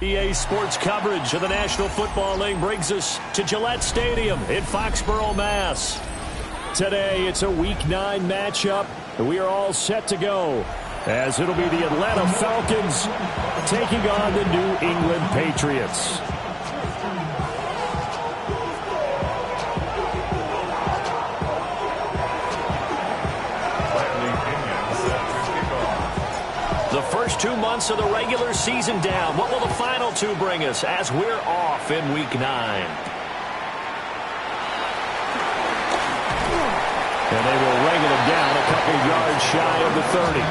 EA Sports coverage of the National Football League brings us to Gillette Stadium in Foxborough, Mass. Today, it's a Week 9 matchup, and we are all set to go, as it'll be the Atlanta Falcons taking on the New England Patriots. The first 2 months of the regular season down. What will the final 2 bring us as we're off in Week 9? And they will wrangle him down a couple yards shy of the 30.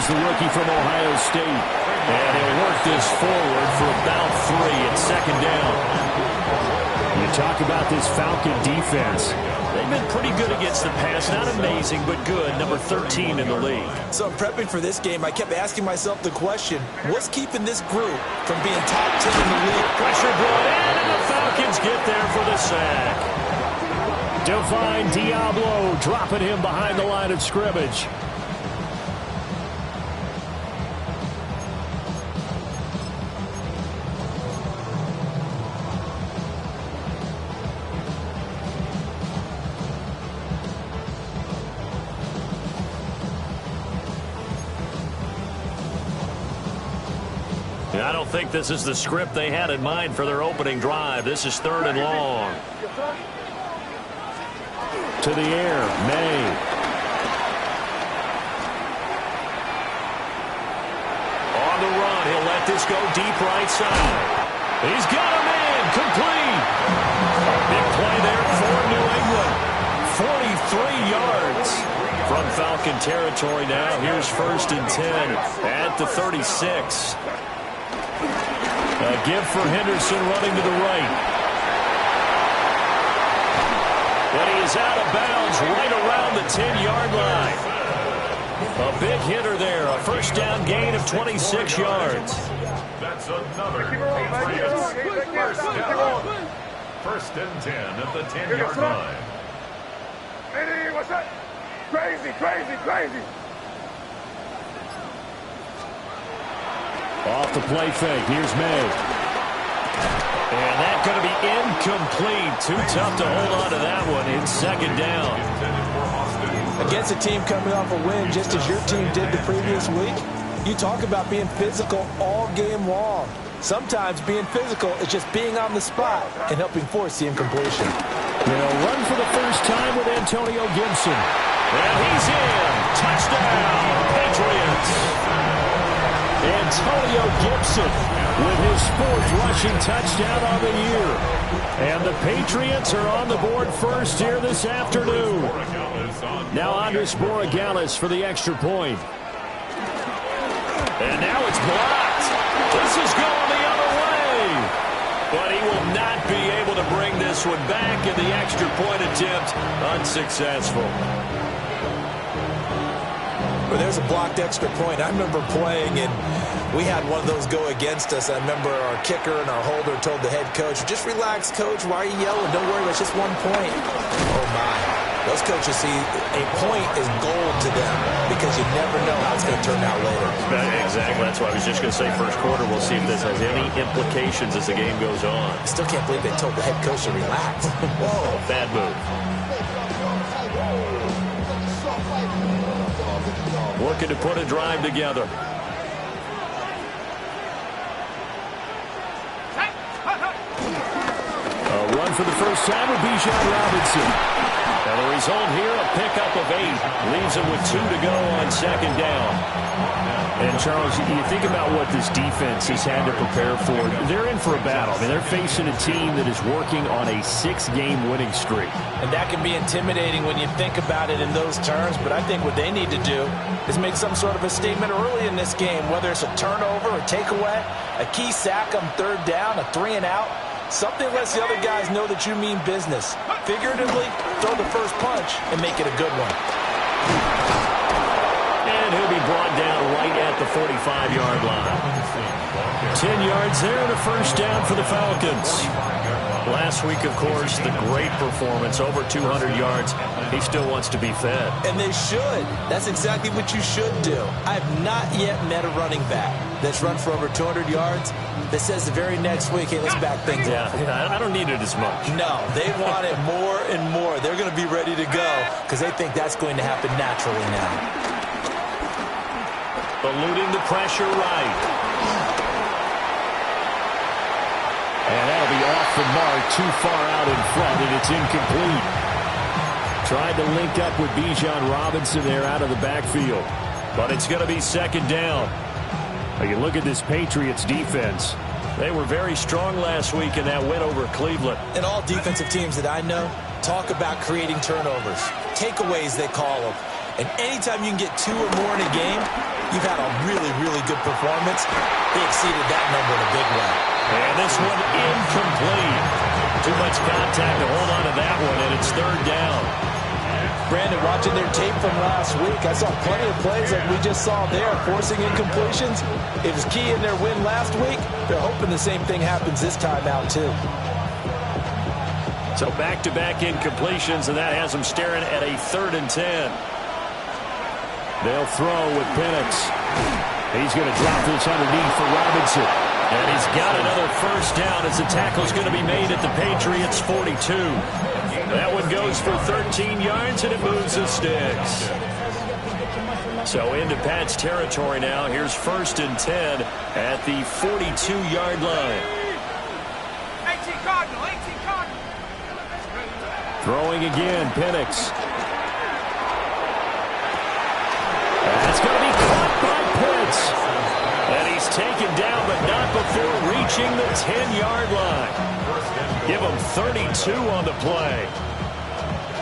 The rookie from Ohio State. And he'll work this forward for about 3 at second down. You talk about this Falcon defense. They've been pretty good against the pass. Not amazing, but good. Number 13 in the league. So I'm prepping for this game. I kept asking myself the question, what's keeping this group from being top 10 in the league? Pressure brought in, and the Falcons get there for the sack. Divine Diablo dropping him behind the line of scrimmage. I don't think this is the script they had in mind for their opening drive. This is 3rd and long. To the air, May. On the run, he'll let this go deep right side. He's got him in, complete. Big play there for New England. 43 yards from Falcon territory now. Here's 1st and 10 at the 36. A give for Henderson running to the right. But he is out of bounds right around the 10-yard line. A big hitter there. A first down gain of 26 yards. That's another Patriots first down. 1st and 10 at the 10-yard line. Hey, what's that? Crazy, crazy, crazy. Off the play fake. Here's May. And that's going to be incomplete. Too tough to hold on to that one in 2nd down. Against a team coming off a win just as your team did the previous week, you talk about being physical all game long. Sometimes being physical is just being on the spot and helping force the incompletion. They'll run for the first time with Antonio Gibson. And he's in. Touchdown, Patriots. Antonio Gibson with his 4th rushing touchdown on the year. And the Patriots are on the board first here this afternoon. Now Andres Borregales for the extra point. And now it's blocked. This is going the other way. But he will not be able to bring this one back, and the extra point attempt unsuccessful. Well, there's a blocked extra point. I remember playing, and we had one of those go against us. I remember our kicker and our holder told the head coach, just relax, coach. Why are you yelling? Don't worry, it's just 1 point. Oh, my. Those coaches see a point is gold to them because you never know how it's going to turn out later. Exactly. That's why I was just going to say first quarter. We'll see if this has any implications as the game goes on. I still can't believe they told the head coach to relax. Whoa, bad move. Looking to put a drive together. A run for the first time with Bijan Robinson. Now the result here, a pickup of 8. Leaves him with 2 to go on 2nd down. And, Charles, you think about what this defense has had to prepare for. They're in for a battle. I mean, they're facing a team that is working on a 6-game winning streak. And that can be intimidating when you think about it in those terms. But I think what they need to do is make some sort of a statement early in this game, whether it's a turnover, a takeaway, a key sack on 3rd down, a 3-and-out. Something lets the other guys know that you mean business. Figuratively, throw the first punch and make it a good one. And he'll be brought 45-yard line. 10 yards there and a first down for the Falcons. Last week, of course, the great performance, over 200 yards. He still wants to be fed. And they should. That's exactly what you should do. I have not yet met a running back that's run for over 200 yards that says the very next week, hey, let's back things up. Yeah, I don't need it as much. No, they want it more and more. They're going to be ready to go because they think that's going to happen naturally now. Eluding the pressure right. And that'll be off the mark, too far out in front, and it's incomplete. Tried to link up with Bijan Robinson there out of the backfield. But it's going to be second down. Now you look at this Patriots defense. They were very strong last week in that win over Cleveland. And all defensive teams that I know talk about creating turnovers. Takeaways, they call them. And anytime you can get 2 or more in a game, you've had a really, really good performance. They exceeded that number in a big way. And this one incomplete. Too much contact to hold on to that one, and it's third down. Brandon, watching their tape from last week, I saw plenty of plays like we just saw there, forcing incompletions. It was key in their win last week. They're hoping the same thing happens this time out, too. So back-to-back incompletions, and that has them staring at a 3rd and 10. They'll throw with Penix. He's going to drop this underneath for Robinson. And he's got another first down as the tackle's going to be made at the Patriots' 42. That one goes for 13 yards, and it moves the sticks. So into Pat's territory now. Here's 1st and 10 at the 42-yard line. 18 Cardinal, 18 Cardinal. Throwing again, Penix. That's going to be caught by Pitts. And he's taken down, but not before reaching the 10-yard line. Give him 32 on the play.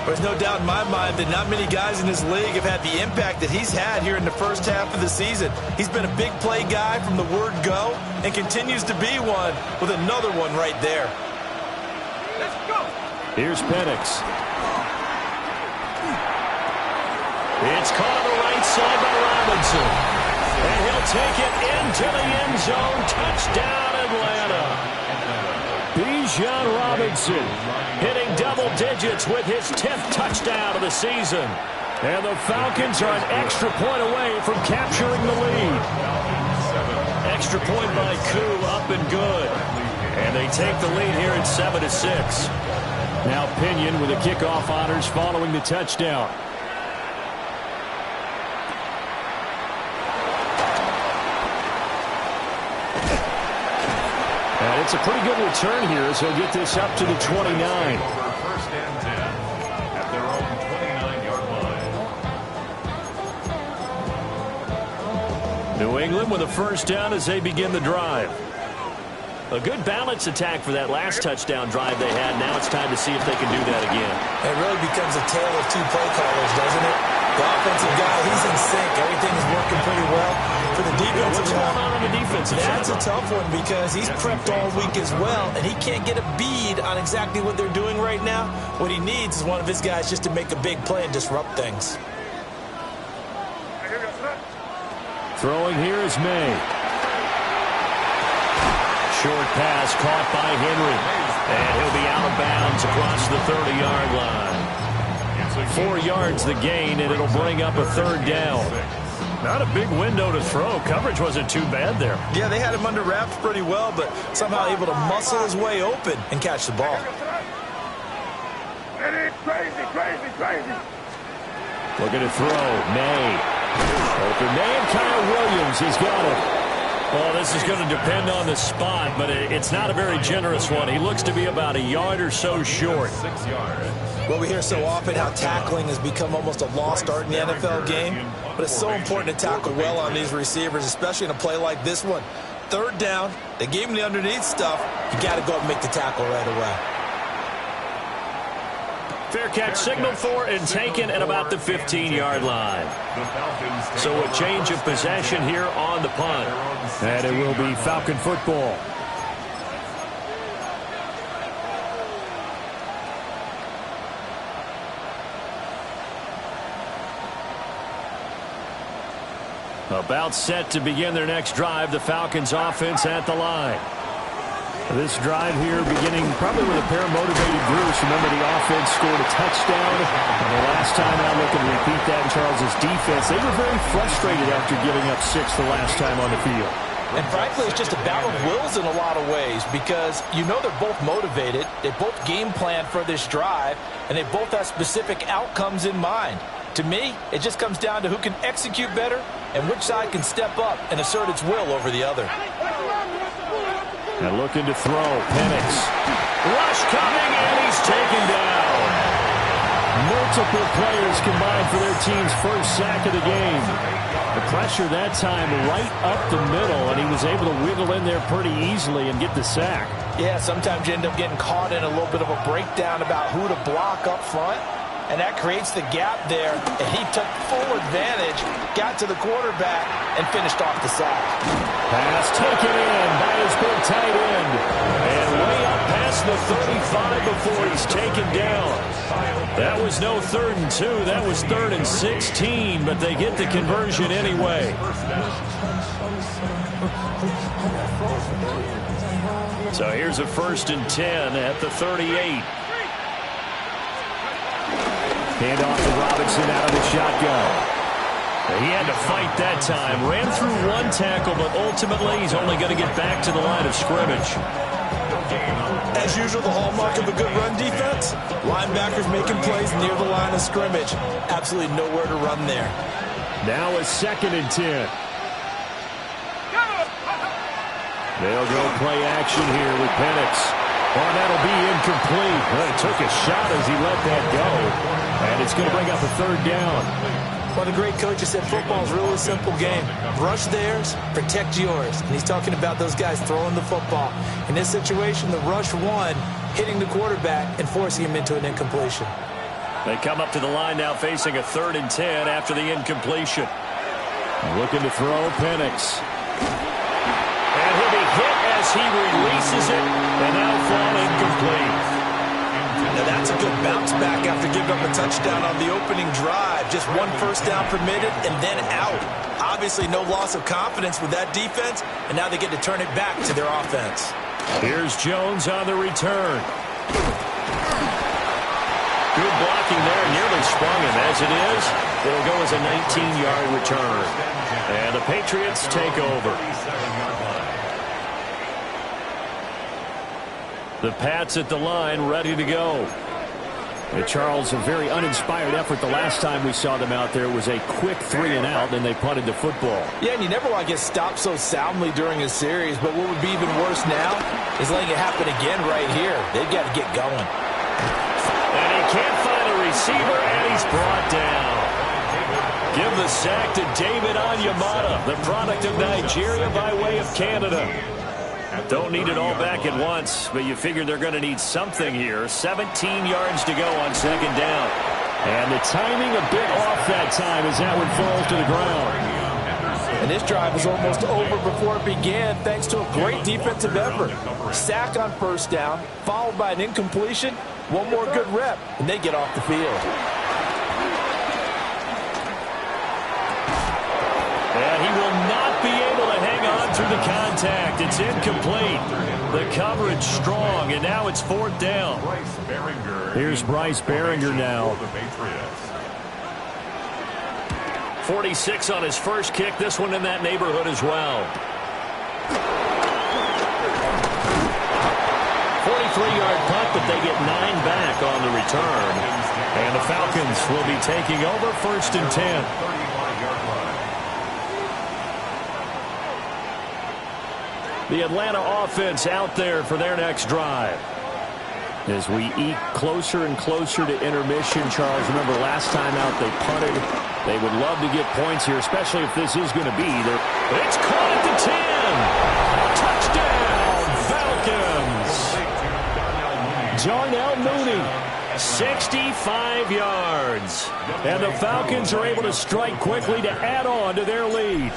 There's no doubt in my mind that not many guys in this league have had the impact that he's had here in the first half of the season. He's been a big play guy from the word go and continues to be one with another one right there. Let's go. Here's Penix. It's caught on the right side by Robinson. And he'll take it into the end zone. Touchdown, Atlanta. Bijan Robinson hitting double digits with his 10th touchdown of the season. And the Falcons are an extra point away from capturing the lead. Extra point by Koo, up and good. And they take the lead here at 7-6. Now Pinion with the kickoff honors following the touchdown. And it's a pretty good return here as he'll get this up to the 29. 1st and 10 at their own 29-yard line. New England with a first down as they begin the drive. A good balance attack for that last touchdown drive they had. Now it's time to see if they can do that again. It really becomes a tale of 2 play callers, doesn't it? The offensive guy, he's in sync. Everything is working pretty well. For the defensive What's going on the defensive side? That's a tough one because he's prepped all week as well, and he can't get a bead on exactly what they're doing right now. What he needs is one of his guys just to make a big play and disrupt things. Throwing here is May. Short pass caught by Henry. And he'll be out of bounds across the 30-yard line. 4 yards the gain, and it'll bring up a 3rd down. Not a big window to throw. Coverage wasn't too bad there. Yeah, they had him under wraps pretty well, but somehow able to muscle his way open and catch the ball. It is crazy, crazy, crazy. Looking to throw. May. Open May, and Kyle Williams has got it. Well, this is going to depend on the spot, but it's not a very generous one. He looks to be about a yard or so short. 6 yards. Well, we hear so often how tackling has become almost a lost art in the NFL game, but it's so important to tackle well on these receivers, especially in a play like this one. 3rd down, they gave him the underneath stuff. You got to go and make the tackle right away. Fair catch signaled for and taken at about the 15-yard line. So a change of possession here on the punt. And it will be Falcon football. About set to begin their next drive. The Falcons offense at the line. This drive here beginning probably with a pair of motivated Bruce. Remember, the offense scored a touchdown. And the last time out, looking to repeat that in Charles' defense. They were very frustrated after giving up 6 the last time on the field. And frankly, it's just a battle of wills in a lot of ways because you know they're both motivated. They both game plan for this drive, and they both have specific outcomes in mind. To me, it just comes down to who can execute better and which side can step up and assert its will over the other. And looking to throw, Penix. Rush coming, and he's taken down. Multiple players combined for their team's first sack of the game. The pressure that time right up the middle, and he was able to wiggle in there pretty easily and get the sack. Yeah, sometimes you end up getting caught in a little bit of a breakdown about who to block up front, and that creates the gap there, and he took full advantage, got to the quarterback, and finished off the sack. Pass taken in by his big tight end, and way up past the 35 before he's taken down. That was no 3rd and 2. That was 3rd and 16, but they get the conversion anyway. So here's a 1st and 10 at the 38. Hand off to Robinson out of the shotgun. He had to fight that time. Ran through 1 tackle, but ultimately he's only going to get back to the line of scrimmage. As usual, the hallmark of a good run defense, linebackers making plays near the line of scrimmage. Absolutely nowhere to run there. Now a 2nd and 10. They'll go play action here with Penix. Oh, that'll be incomplete. Well, he took a shot as he let that go. And it's going to bring up a 3rd down. Well, the great coach has said football is really a simple game. Rush theirs, protect yours. And he's talking about those guys throwing the football. In this situation, the rush won, hitting the quarterback and forcing him into an incompletion. They come up to the line now facing a 3rd and 10 after the incompletion. Looking to throw, Penix. And he'll be hit as he releases it, and now fall incomplete. Now that's a good bounce back after giving up a touchdown on the opening drive. Just 1 first down permitted and then out. Obviously no loss of confidence with that defense, and now they get to turn it back to their offense. Here's Jones on the return. Good blocking there, nearly sprung him. As it is, it'll go as a 19-yard return. And the Patriots take over. The Pats at the line, ready to go. And Charles, a very uninspired effort the last time we saw them out there. It was a quick 3 and out, and they punted the football. Yeah, and you never want to get stopped so soundly during a series, but what would be even worse now is letting it happen again right here. They've got to get going. And he can't find a receiver, and he's brought down. Give the sack to David Onyemata, the product of Nigeria by way of Canada. Don't need it all back at once, but you figure they're going to need something here. 17 yards to go on 2nd down. And the timing a bit off that time as that one falls to the ground. And this drive was almost over before it began thanks to a great defensive effort. Sack on 1st down, followed by an incompletion. One more good rep, and they get off the field. And he will not be able to hang on through the contact. It's incomplete. The coverage strong, and now it's 4th down. Here's Bryce Baringer now. 46 on his first kick. This one in that neighborhood as well. 43-yard punt, but they get 9 back on the return. And the Falcons will be taking over 1st and 10. The Atlanta offense out there for their next drive. As we eke closer and closer to intermission, Charles, remember last time out they punted. They would love to get points here, especially if this is going to be their... It's caught at the 10. Touchdown, Falcons. Darnell Mooney, 65 yards. And the Falcons are able to strike quickly to add on to their lead.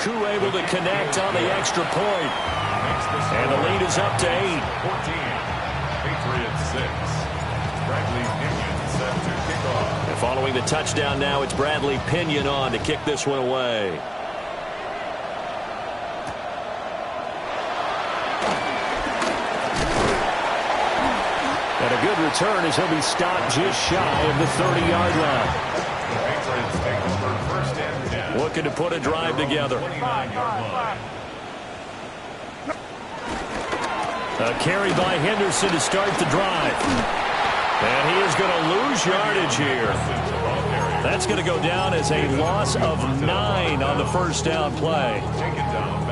Koo able to connect on the extra point. And the lead is up to 8. 14. Patriots 6. Bradley Pinion set to kick off. The Following the touchdown now, it's Bradley Pinion on to kick this one away. And a good return as he'll be stopped just shy of the 30-yard line. Looking to put a drive together. A carry by Henderson to start the drive. And he is going to lose yardage here. That's going to go down as a loss of 9 on the first down play.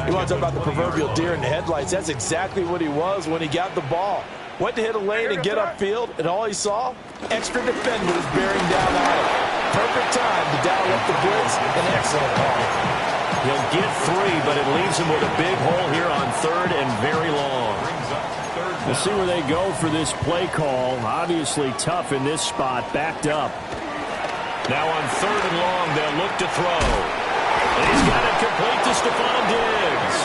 You want to talk about the proverbial deer in the headlights? That's exactly what he was when he got the ball. Went to hit a lane and get upfield, and all he saw, extra defenders bearing down on him. Perfect time to dial up the blitz. An excellent call. He'll get 3, but it leaves him with a big hole here on 3rd and very long. We'll see where they go for this play call. Obviously tough in this spot, backed up. Now on 3rd and long, they'll look to throw. And he's got it complete to Stephon Diggs.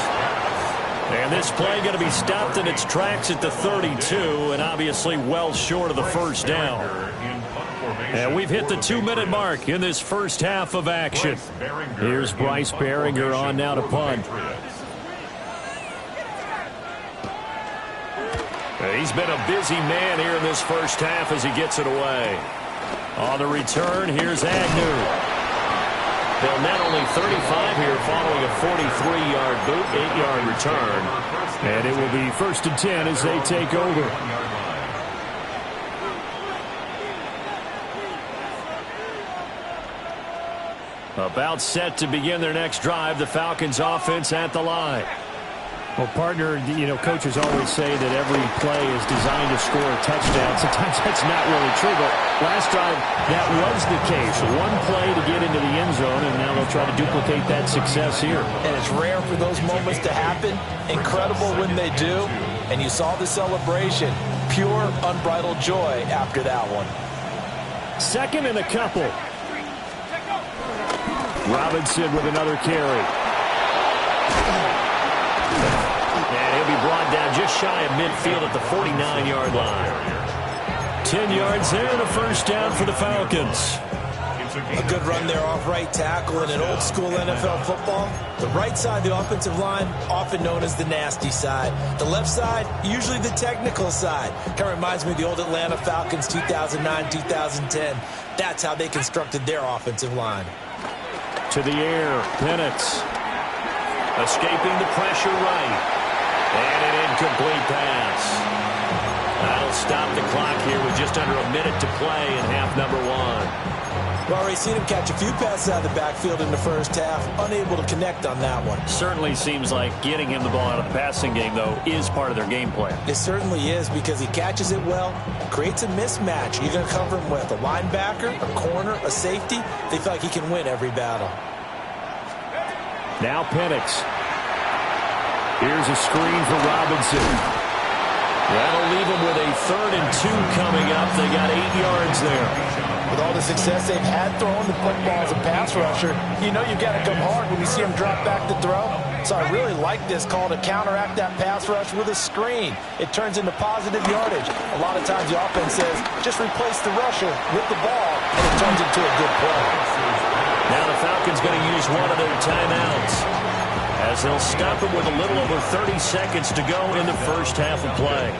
And this play going to be stopped in its tracks at the 32, and obviously well short of the first down. And we've hit the 2-minute mark in this first half of action. Here's Bryce Baringer on now to punt. He's been a busy man here in this first half as he gets it away. On the return, here's Agnew. They'll net only 35 here following a 43-yard boot, 8-yard return. And it will be 1st and 10 as they take over. About set to begin their next drive, the Falcons offense at the line. Well, partner, coaches always say that every play is designed to score a touchdown. Sometimes that's not really true, but last drive, that was the case. One play to get into the end zone, and now they'll try to duplicate that success here. And it's rare for those moments to happen. Incredible when they do. And you saw the celebration. Pure, unbridled joy after that one. 2nd and a couple. Robinson with another carry. And he'll be brought down just shy of midfield at the 49-yard line. 10 yards there and a first down for the Falcons. A good run there off right tackle in an old-school NFL football. The right side of the offensive line, often known as the nasty side. The left side, usually the technical side. Kind of reminds me of the old Atlanta Falcons 2009-2010. That's how they constructed their offensive line. To the air, Penix. Escaping the pressure right. And an incomplete pass. That'll stop the clock here with just under a minute to play in half number 1. We've already seen him catch a few passes out of the backfield in the first half. Unable to connect on that one. Certainly seems like getting him the ball out of the passing game, though, is part of their game plan. It certainly is because he catches it well, creates a mismatch. You're going to cover him with a linebacker, a corner, a safety. They feel like he can win every battle. Now Penix. Here's a screen for Robinson. That'll leave them with a 3rd and 2 coming up. They got 8 yards there. With all the success they've had throwing the football as a pass rusher, you know you've got to come hard when you see him drop back to throw. So I really like this call to counteract that pass rush with a screen. It turns into positive yardage. A lot of times the offense says, just replace the rusher with the ball, and it turns into a good play. Now the Falcons going to use one of their timeouts as they'll stop it with a little over 30 seconds to go in the first half of play.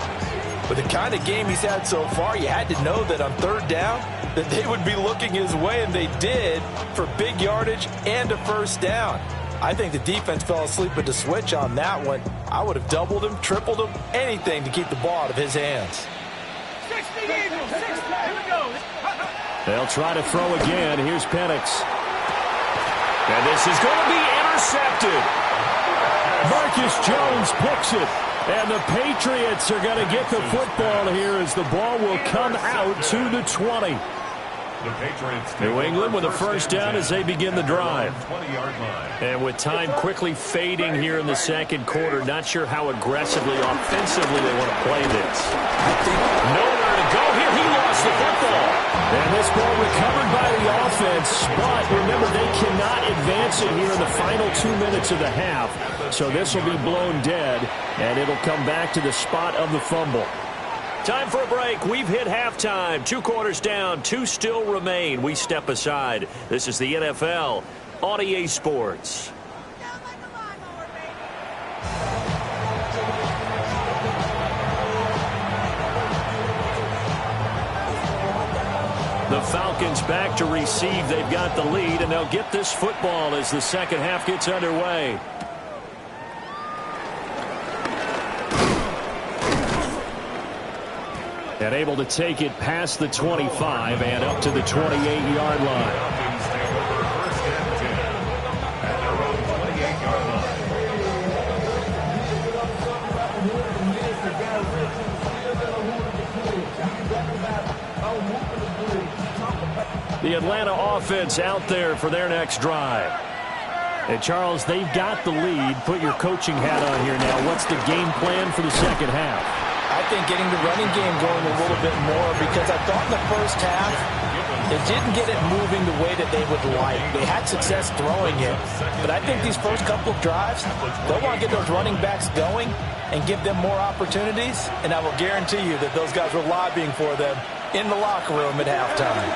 With the kind of game he's had so far, you had to know that on 3rd down that they would be looking his way, and they did, for big yardage and a first down. I think the defense fell asleep with the switch on that one. I would have doubled him, tripled him, anything to keep the ball out of his hands. 60 Eagles, 60, here we go. They'll try to throw again. Here's Penix. And this is going to be intercepted. Marcus Jones picks it. And the Patriots are going to get the football here as the ball will come out to the 20. New England with a first down as they begin the drive. And with time quickly fading here in the second quarter, not sure how aggressively, offensively they want to play this. Nowhere to go here. He lost the football. And this ball recovered by the offense, but remember, they cannot advance it here in the final 2 minutes of the half. So this will be blown dead, and it'll come back to the spot of the fumble. Time for a break. We've hit halftime. 2 quarters down. 2 still remain. We step aside. This is the NFL on EA Sports. The Falcons back to receive. They've got the lead, and they'll get this football as the second half gets underway. And able to take it past the 25 and up to the 28-yard line. The Atlanta offense out there for their next drive. And Charles, they've got the lead. Put your coaching hat on here now. What's the game plan for the second half? I think getting the running game going a little bit more, because I thought in the first half they didn't get it moving the way that they would like. They had success throwing it, but I think these first couple of drives, they'll want to get those running backs going and give them more opportunities, and I will guarantee you that those guys were lobbying for them in the locker room at halftime.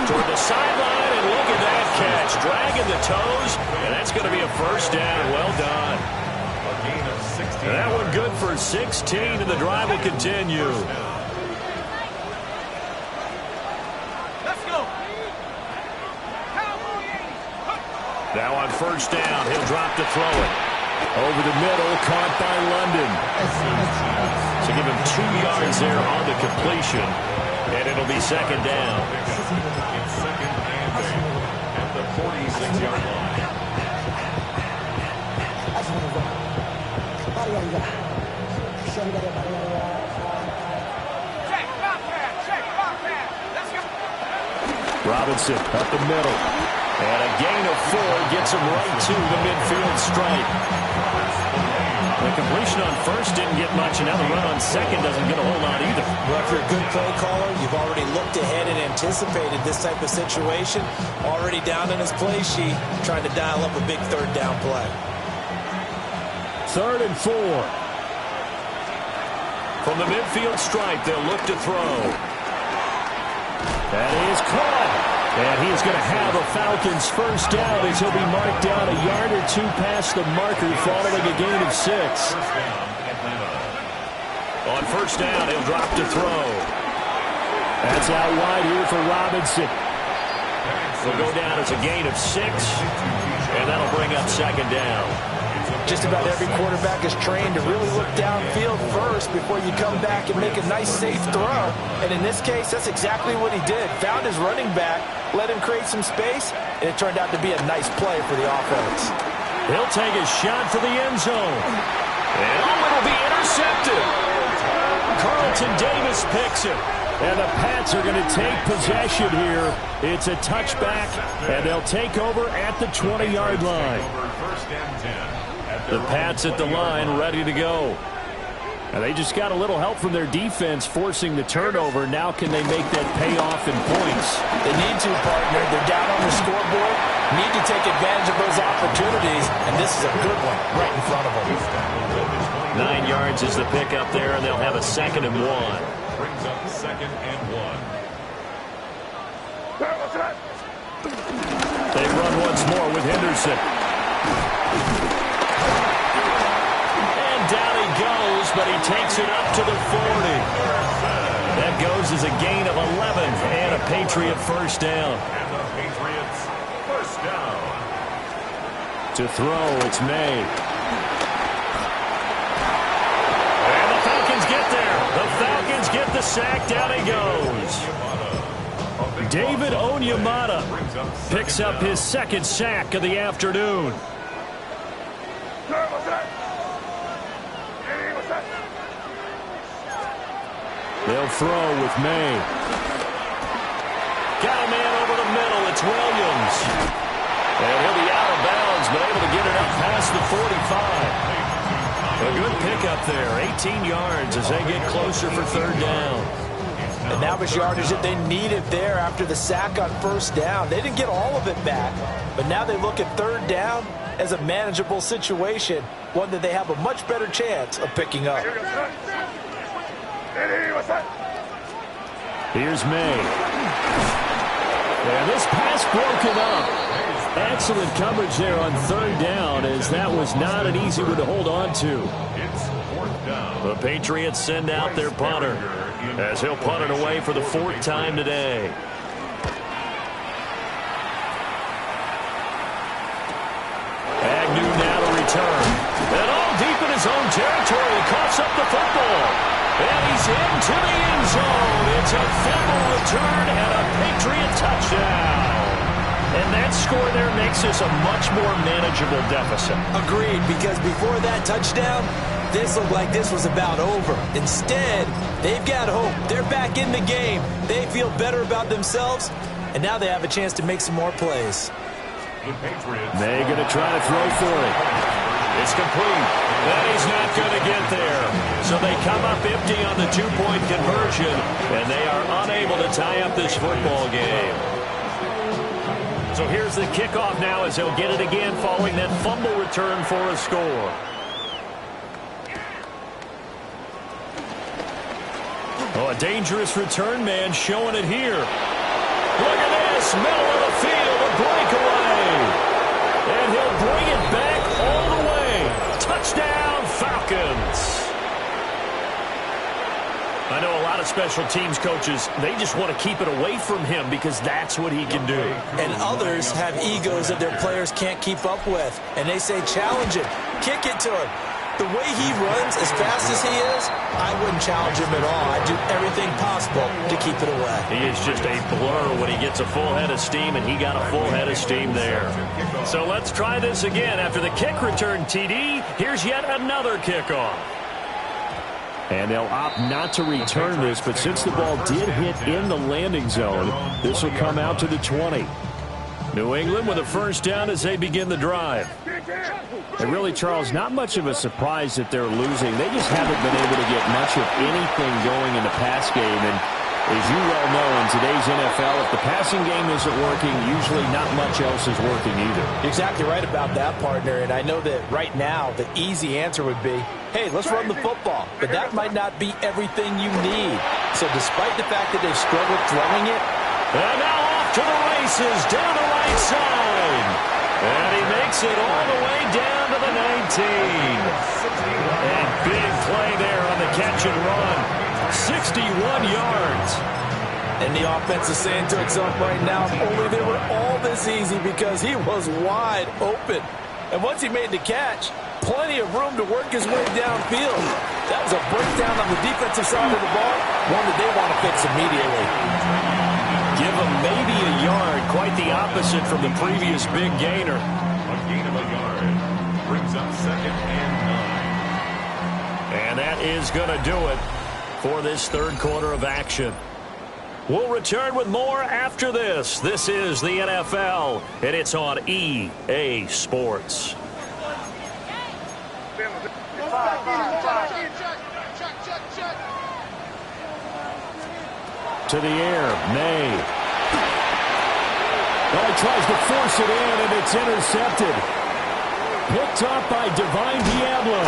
Toward the sideline, and look at that catch. Dragging the toes, and that's going to be a first down. Well done. And that one good for 16, and the drive will continue. Let's go. Now on first down, he'll drop to throw it. Over the middle, caught by London. So give him 2 yards there on the completion, and it'll be second down. It's second and 8 at the 46-yard line. Check, Bobcat. Let's go. Robinson up the middle. And a gain of 4 gets him right to the midfield stripe. The completion on first didn't get much, and now the run on second doesn't get a whole lot either. Well, if you're a good play caller, you've already looked ahead and anticipated this type of situation. Already down in his play sheet, trying to dial up a big third down play. 3rd and 4. From the midfield stripe, they'll look to throw. That is caught. And he is going to have a Falcons first down as he'll be marked down a yard or 2 past the marker following a gain of 6. On first down, he'll drop to throw. That's out wide here for Robinson. Will go down as a gain of 6, and that'll bring up second down. Just about every quarterback is trained to really look downfield first before you come back and make a nice, safe throw. And in this case, that's exactly what he did. Found his running back, let him create some space, and it turned out to be a nice play for the offense. He'll take a shot for the end zone. And it'll be intercepted. Carlton Davis picks it. And the Pats are going to take possession here. It's a touchback, and they'll take over at the 20-yard line. The Pats at the line, ready to go. And they just got a little help from their defense forcing the turnover. Now can they make that pay off in points? They need to, partner. They're down on the scoreboard. Need to take advantage of those opportunities, and this is a good one right in front of them. 9 yards is the pickup there, and they'll have a 2nd and 1. Brings up 2nd and 1. They run once more with Henderson. And down he goes, but he takes it up to the 40. That goes as a gain of 11 and a Patriot first down. And the Patriots first down. To throw, it's May. And the Falcons get there. The Falcons get the sack. Down he goes. David Onyemata picks up his 2nd sack of the afternoon. They'll throw with May. Got a man over the middle. It's Williams. And he'll be out of bounds, but able to get it up past the 45. A good pickup there. 18 yards as they get closer for 3rd down. And that was yardage that they needed there after the sack on first down. They didn't get all of it back, but now they look at 3rd down. as a manageable situation, one that they have a much better chance of picking up. Here's May. And this pass broken up. Excellent coverage there on third down, as that was not an easy one to hold on to. The Patriots send out their punter, as he'll punt it away for the 4th time today. Agnew now to return. And all deep in his own territory, he coughs up the football. And he's into the end zone. It's a fumble return and a Patriot touchdown. And that score there makes this a much more manageable deficit. Agreed, because before that touchdown, this looked like this was about over. Instead, they've got hope. They're back in the game. They feel better about themselves, and now they have a chance to make some more plays. They're going to try to throw for it. It's complete. That is not going to get there. So they come up empty on the 2-point conversion, and they are unable to tie up this football game. So here's the kickoff now, as he'll get it again following that fumble return for a score. Oh, a dangerous return man showing it here. Look at this, middle of the field, a breakaway. And he'll bring it back all the way. Touchdown, Falcons. I know a lot of special teams coaches, they just want to keep it away from him because that's what he can do. And others have egos that their players can't keep up with. And they say, challenge him, kick it to him. The way he runs as fast as he is, I wouldn't challenge him at all. I'd do everything possible to keep it away. He is just a blur when he gets a full head of steam, and he got a full head of steam there. So let's try this again. After the kick return TD, here's yet another kickoff. And they'll opt not to return this, but since the ball did hit in the landing zone, this will come out to the 20. New England with a first down as they begin the drive. And really, Charles, not much of a surprise that they're losing. They just haven't been able to get much of anything going in the pass game. And as you well know, in today's NFL, if the passing game isn't working, usually not much else is working either. You're exactly right about that, partner. And I know that right now the easy answer would be, hey, let's run the football. But that might not be everything you need. So despite the fact that they've struggled throwing it. And now off to the races, down the right side. And he makes it all the way down to the 19. And big play there on the catch and run. 61 yards. And the offense is saying to itself right now, if only they were all this easy, because he was wide open. And once he made the catch, plenty of room to work his way downfield. That was a breakdown on the defensive side of the ball, one that they want to fix immediately. Give him maybe a yard, quite the opposite from the previous big gainer. A gain of a yard brings up 2nd and 9. And that is going to do it for this third quarter of action. We'll return with more after this. This is the NFL, and it's on EA Sports. To the air, May. Well, he tries to force it in, and it's intercepted. Picked up by Divine Diablo.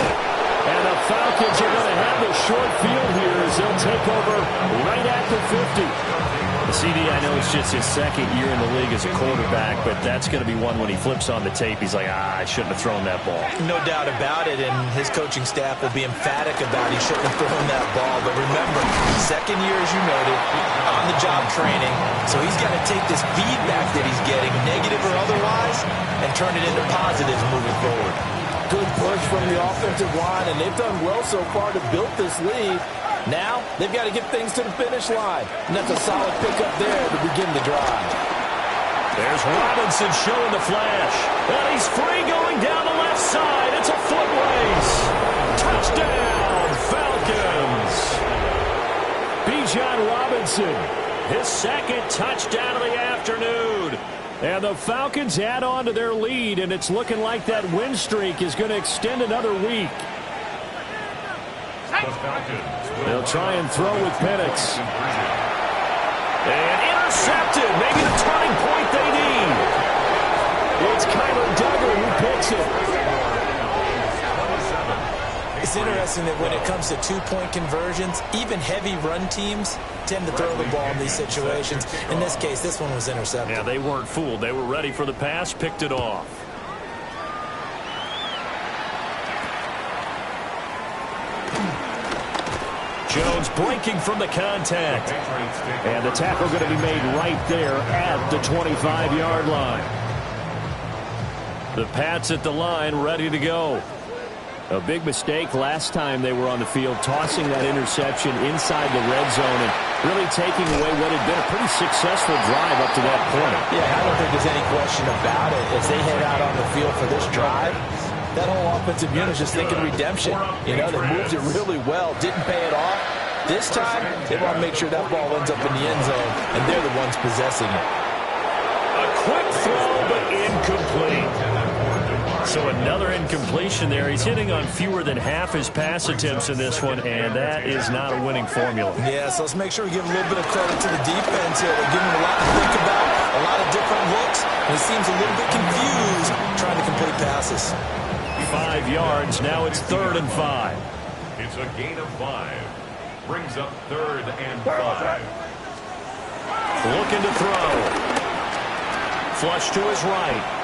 And the Falcons are going to have the short field here as they'll take over right at the 50. CD, I know it's just his second year in the league as a quarterback, but that's going to be one when he flips on the tape. He's like, I shouldn't have thrown that ball. No doubt about it, and his coaching staff will be emphatic about he shouldn't have thrown that ball. But remember, second year, as you noted, on-the-job training, so he's got to take this feedback that he's getting, negative or otherwise, and turn it into positives moving forward. Good push from the offensive line, and they've done well so far to build this lead. Now, they've got to get things to the finish line, and that's a solid pickup there to begin the drive. There's Robinson showing the flash, and he's free going down the left side. It's a foot race. Touchdown, Falcons. Bijan Robinson, his second touchdown of the afternoon. And the Falcons add on to their lead, and it's looking like that win streak is going to extend another week. They'll try and throw with Penix. And intercepted. Maybe the turning point they need. It's Kyler Duggar who picks makes it. It's interesting that when it comes to two-point conversions, even heavy run teams tend to throw the ball in these situations. In this case, this one was intercepted. Yeah, they weren't fooled. They were ready for the pass, picked it off. Jones breaking from the contact. And the tackle going to be made right there at the 25-yard line. The Pats at the line, ready to go. A big mistake last time they were on the field, tossing that interception inside the red zone and really taking away what had been a pretty successful drive up to that point. Yeah, I don't think there's any question about it. As they head out on the field for this drive, that whole offensive unit is just thinking redemption. You know, they moved it really well, didn't pay it off. This time, they want to make sure that ball ends up in the end zone, and they're the ones possessing it. A quick throw, but incomplete. So another incompletion there. He's hitting on fewer than half his pass attempts in this one, and that is not a winning formula. Yeah, so let's make sure we give a little bit of credit to the defense here. They're giving him a lot to think about, a lot of different looks, and he seems a little bit confused trying to complete passes. 5 yards. Now it's 3rd and 5. It's a gain of 5. Brings up 3rd and 5. Looking to throw. Flush to his right.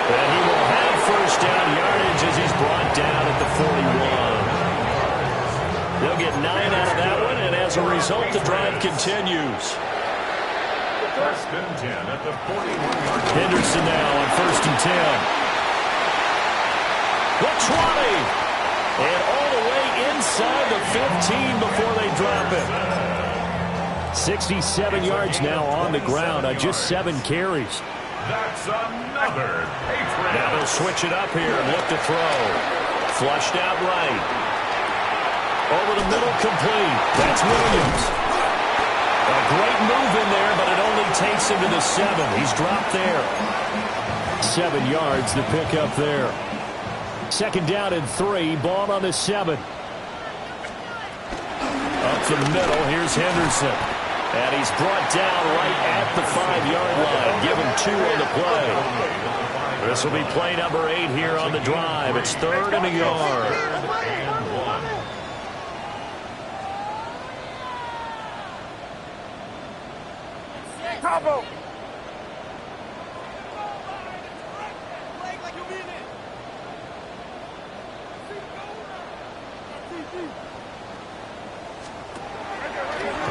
And he will have first down yardage as he's brought down at the 41. They'll get 9 out of that one, and as a result, the drive continues. 1st and 10 at the 41-yard line. Henderson now on 1st and 10. The 20. And all the way inside the 15 before they drop it. 67 yards now on the ground on just 7 carries. That's another Patriot. Now they'll switch it up here and look to throw. Flushed out right. Over the middle, complete. That's Williams. A great move in there, but it only takes him to the 7. He's dropped there. 7 yards, the pick up there. 2nd down and 3. Ball on the 7. Up the middle, here's Henderson. And he's brought down right at the 5-yard line. Give him 2 on the play. This will be play number 8 here on the drive. It's 3rd and a yard. Combo.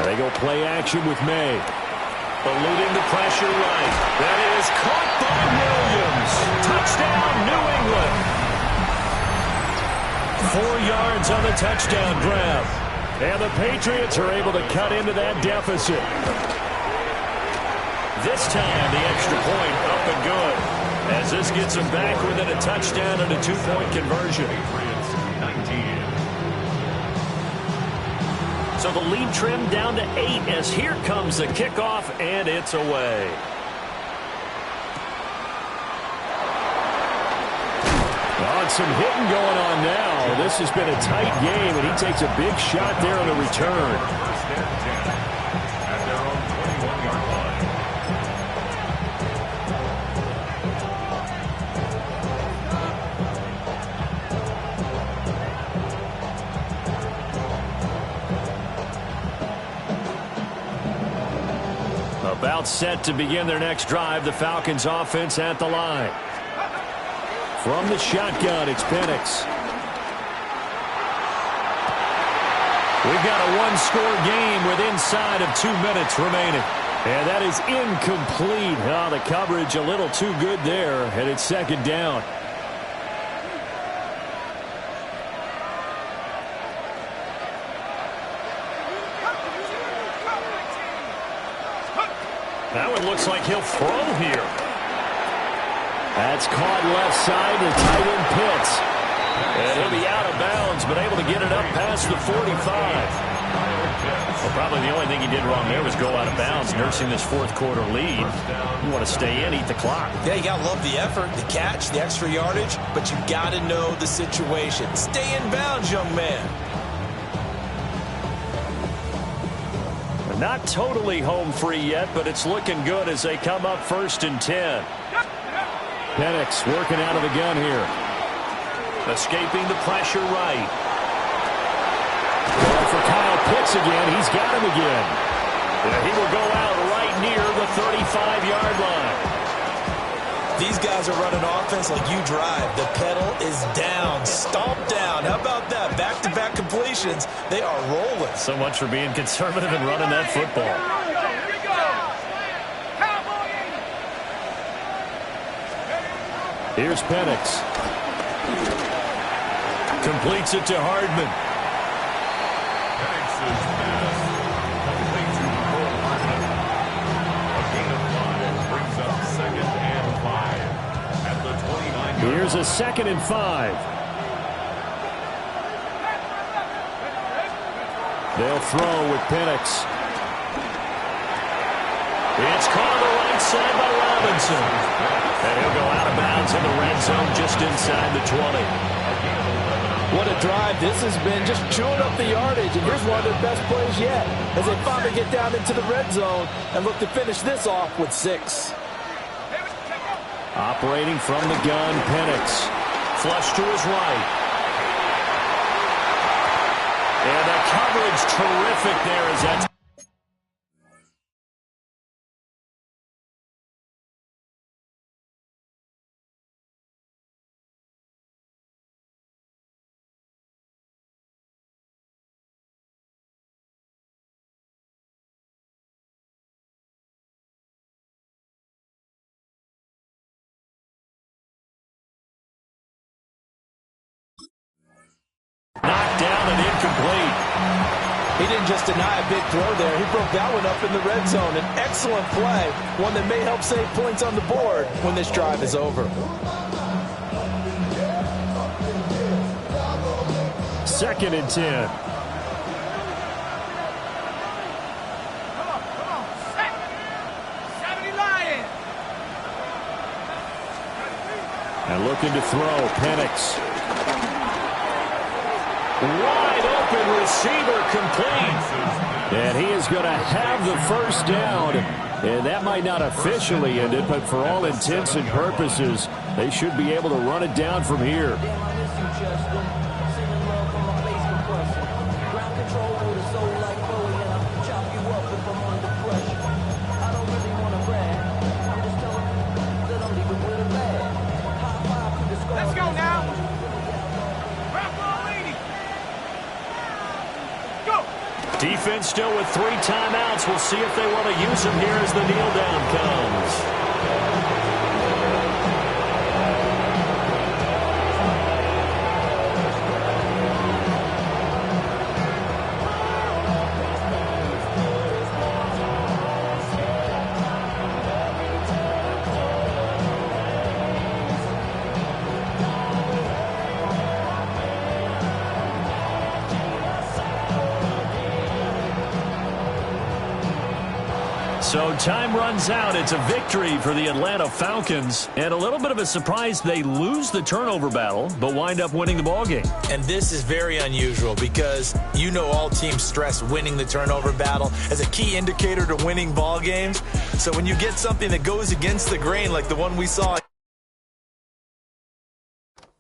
They go play action with May. Eluding the pressure right. That is caught by Williams. Touchdown, New England. 4 yards on the touchdown grab. And the Patriots are able to cut into that deficit. This time, the extra point up and good. As this gets them back within a touchdown and a 2-point conversion. Patriots 19. So the lead trimmed down to 8 as here comes the kickoff, and it's away. Oh, some hitting going on now. This has been a tight game, and he takes a big shot there on the return. 1st and 10 at their own 21-yard line. About set to begin their next drive, the Falcons offense at the line. From the shotgun, it's Penix. We've got a 1-score game with inside of 2 minutes remaining. And that is incomplete. Oh, the coverage a little too good there, and it's 2nd down. That one looks like he'll throw here. That's caught left side to tight end Pitts. And he'll be out of bounds, but able to get it up past the 45. Well, probably the only thing he did wrong there was go out of bounds, nursing this 4th quarter lead. You want to stay in, eat the clock. Yeah, you got to love the effort, the catch, the extra yardage, but you got to know the situation. Stay in bounds, young man. Not totally home free yet, but it's looking good as they come up 1st and 10. Penix working out of the gun here. Escaping the pressure right. Going for Kyle Pitts again. He's got him again. And he will go out right near the 35-yard line. These guys are running offense like you drive. The pedal is down, stomped down. How about that? Back-to-back completions. They are rolling. So much for being conservative and running that football. Here's Penix. Completes it to Hardman. Penix's pass complete to Cole Hardman. A gain of 5 brings up 2nd and 5 at the 29-yard line. Here's a 2nd and 5. They'll throw with Penix. It's caught on the right side by Robinson. And he'll go out of bounds in the red zone just inside the 20. What a drive this has been, just chewing up the yardage. And here's one of their best plays yet as they finally get down into the red zone and look to finish this off with 6. Operating from the gun, Penix. Flush to his right. And the coverage terrific there as that's knocked down and incomplete. He didn't just deny a big throw there. He broke that one up in the red zone. An excellent play, one that may help save points on the board when this drive is over. 2nd and 10. And looking to throw, Penix. Wide open receiver complete. And he is going to have the first down. And that might not officially end it, but for all intents and purposes, they should be able to run it down from here. Let's go now. Defense still with 3 timeouts. We'll see if they want to use them here as the kneel down comes. So time runs out. It's a victory for the Atlanta Falcons. And a little bit of a surprise, they lose the turnover battle, but wind up winning the ballgame. And this is very unusual because you know all teams stress winning the turnover battle as a key indicator to winning ball games. So when you get something that goes against the grain like the one we saw